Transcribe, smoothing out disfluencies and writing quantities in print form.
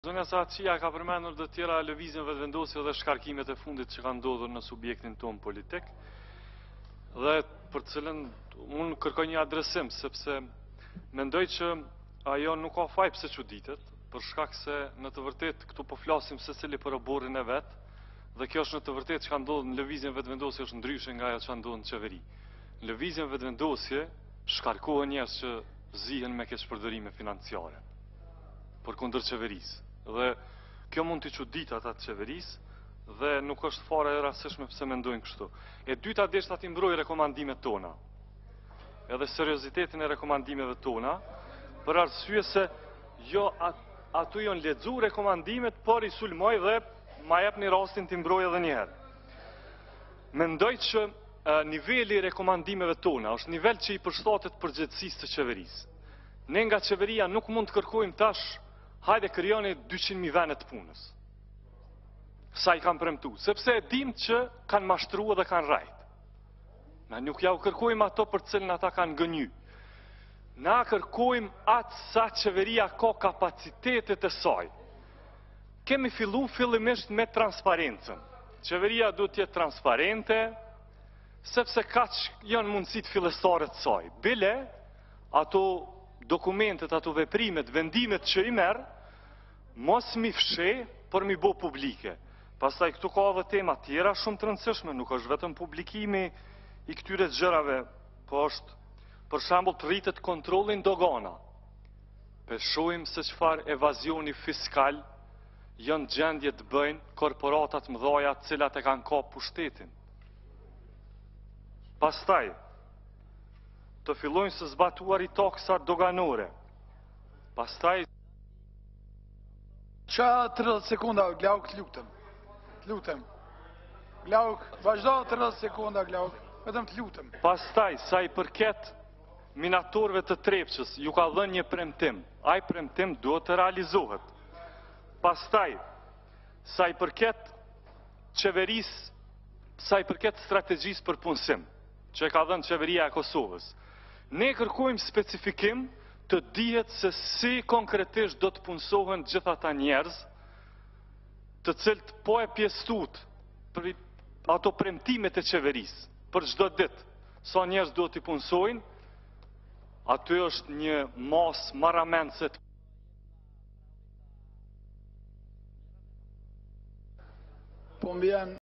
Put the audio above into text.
Zonja Saatçia ka përmendur të tjera lëvizjen vetëvendosje dhe shkarkimet e fundit që kanë ndodhur në subjektin ton politik, dhe për të cilën unë kërkoj një adresim, sepse mendoj që ajo nuk ka faj pse çuditet, për shkak se në të vërtetë këtu po flasim secili për oborrin e vet, dhe kjo është në të vërtetë çka ndodh në lëvizjen vetëvendosje është ndryshe nga ajo çka ndodh në qeveri. Në lëvizjen vetëvendosje shkarkohen njerëz që zihen me keqpërdorime financiare përkundër qeverisë. Dhe kjo mund t'i çudit ata të qeverisë dhe nuk është fare e rastishme pse mendojnë kështu. E dyta deshta t'i mbroj rekomandimet tona, edhe seriozitetin e rekomandimeve tona, për arsye se jo aty janë lexu rekomandimet, por i sulmoj dhe ma jep një rastin t'i mbroj edhe një herë. Mendoj që niveli i rekomandimeve tona është nivel që i përshtatet përgjegjësisë të qeverisë. Ne nga qeveria nuk mund të kërkojmë tash hajde krijoni 200.000 vende të punës. Sa i kanë premtu, sepse e dim që kanë mashtruar dhe kanë rajt. Na nuk ja u kërkojmë ato për të cilën ata kanë gënjy. Na kërkojmë atë sa qeveria ka kapacitetet e saj. Kemi fillu fillimisht me transparencën. Qeveria duhet të jetë transparente, sepse kaq janë mundësit fillestare të saj. Bile, ato dokumentet, ato veprimet, vendimet që i merë, mos mi fshe për mi bo publike. Pastaj këtu ka edhe tema tjera shumë të rëndësishme, nuk është vetëm publikimi i këtyre gjërave, po është për shembull të rritet kontrollin dogana. Shohim se çfarë evazioni fiskal janë gjendje të bëjnë korporatat mëdhaja të cilat e kanë kapur pushtetin. Pastaj të fillojnë së zbatuar i taksat doganore. Pastaj... Qa 30 sekunda, Glauk, të lutem. Glauk, vazhdo 30 sekunda, Glauk, vetëm të lutem. Pastaj, sa i përket minatorëve të Trepçës, ju ka dhënë një premtim. Ai premtim duhet të realizohet. Pastaj, sa i përket qeverisë, sa i përket strategjisë për punësim, që ka dhënë qeveria e Kosovës, ne kërkojmë specifikim të dihet se si konkretisht do të punësohen gjitha ta njerëz të cilët po e pjesëtut për ato premtimet e qeverisë për çdo ditë, sa njerëz do t'i punësojnë, aty është një mas marramendse. Po mbjen